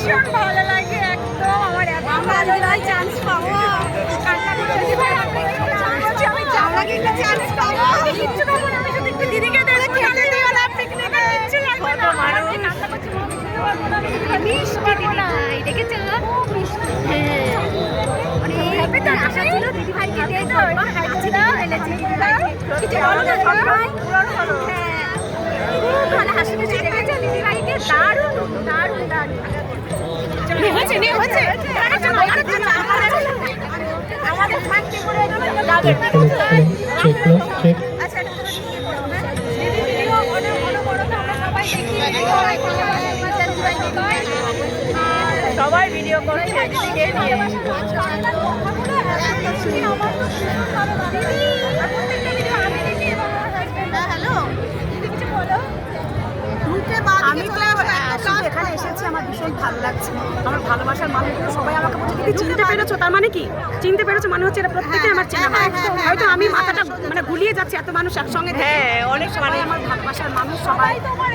ভীষণ ভালো লাগে একদম। আমার এত ভালো লাগে চান্স পাবো, কান্না করছি ভাই, আমি যাওয়া কিন্তু চান্স পাবো, কিচ্ছু পাবো না, আমি শুধু একটু দিদিকে দেখে খেতে দিও না, পিকনিকে কিচ্ছু লাগবে না, আমার যে কান্না করছি মিষ্টি দিদিভাই দেখেছো, হ্যাঁ অনেক ভেতরে আশা ছিল দিদিভাইকে দেখবো, হাসিটা এনেছি দিদিভাইকে, কিছু বলো না সবাই পুরনো হলো, হ্যাঁ খুব ভালো হাসি খুশি দেখেছো দিদিভাইকে, দারুণ দারুণ দারুণ হয়েছে নিয়ে হয়েছে আমাদের থাকতে করে যাবে। আচ্ছা সবাই ভিডিও করছে দিদিকে নিয়ে। আমি তো এখানে এসেছি, আমার ভীষণ ভালো লাগছে, আমার ভালোবাসার মানুষগুলো সবাই আমাকে বলছে দিদি চিনতে পেরেছো, তার মানে কি চিনতে পেরেছো মানে হচ্ছে এটা প্রত্যেকে আমার চেনা হয়, হয়তো আমি মাথাটা মানে গুলিয়ে যাচ্ছি, এত মানুষ একসঙ্গে, হ্যাঁ অনেক মানে আমার ভালোবাসার মানুষ সবাই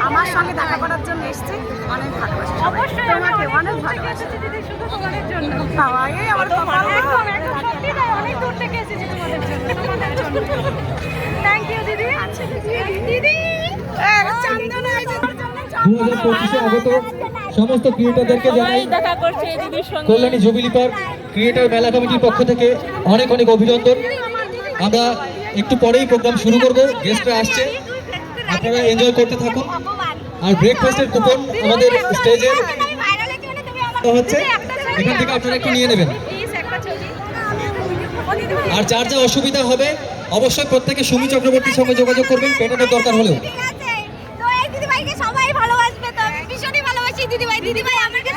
আমার সঙ্গে দেখা করার জন্য এসছে, অনেক ভালোবাসা অবশ্যই আমাকে অনেক ভালোবাসা দিদি, শুধু তোমাদের জন্য সবাই আমার সত্যি না, অনেক দূর থেকে এসেছি তোমাদের জন্য, তোমাদের জন্য থ্যাংক ইউ দিদি। আচ্ছা দিদি চন্দনা 2025-এ আগত সমস্ত ক্রিয়েটরদেরকে জানাই কল্যাণী জুবিলি পার্ক ক্রিয়েটর মেলা কমিটির পক্ষ থেকে অনেক অনেক অভিনন্দন। আমরা একটু পরেই প্রোগ্রাম শুরু করব, গেস্টরা আসছে, আপনারা এনজয় করতে থাকুন। আর ব্রেকফাস্টের কুপন আমাদের স্টেজে হচ্ছে, এখান থেকে আপনারা একটু নিয়ে নেবেন। আর যার যা অসুবিধা হবে অবশ্যই প্রত্যেকে সুমি চক্রবর্তীর সঙ্গে যোগাযোগ করবেন পেটানোর দরকার হলেও। সবাই ভালোবাসবে তো, ভীষণই ভালোবাসি দিদিভাই, দিদিভাই আমাকে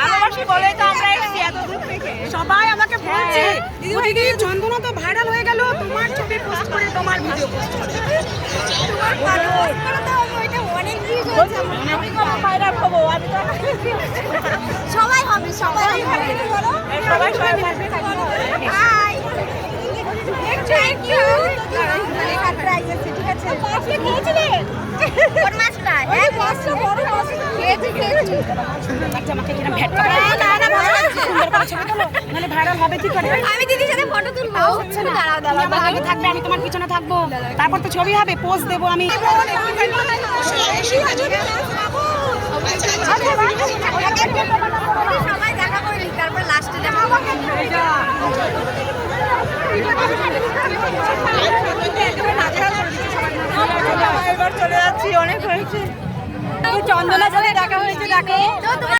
ভালোবাসি বলে তো আমরা এসেছি এত দূর থেকে, সবাই আমাকে বলছে দিদি চন্দনা তো ভাইরাল হয়ে গেল, তোমার ছবি পোস্ট করে, তোমার ভিডিও পোস্ট করে, তোমার পোস্ট করে তো ওইটা অনেক ভিউজ হচ্ছে, আমি কবে ভাইরাল হবো, আমি তো সবাই হবে, সবাই হবে, সবাই সবাই হাই থ্যাংক ইউ। ঠিক আছে মাছটা খেয়েছিলে, কোন মাছটা? হ্যাঁ মাছটা বড় মাছ খেয়েছি খেয়েছি। বাচ্চা আমাকে কিরম ভেট করে, না না ভালো সুন্দর করে ছবি তোলো, মানে ভাইরাল হবে কি করে? আমি দিদির সাথে ফটো তুলবো, হচ্ছে না, দাঁড়াও দাঁড়াও, আগে থাকবে, আমি তোমার পিছনে থাকবো, তারপর তো ছবি হবে, পোজ দেবো আমি। সবাই দেখা করে নি, তারপর লাস্টে দেখা করব। এবার চলে যাচ্ছি, অনেক হয়েছে, চন্দনার সাথে দেখা হয়েছে, দেখো।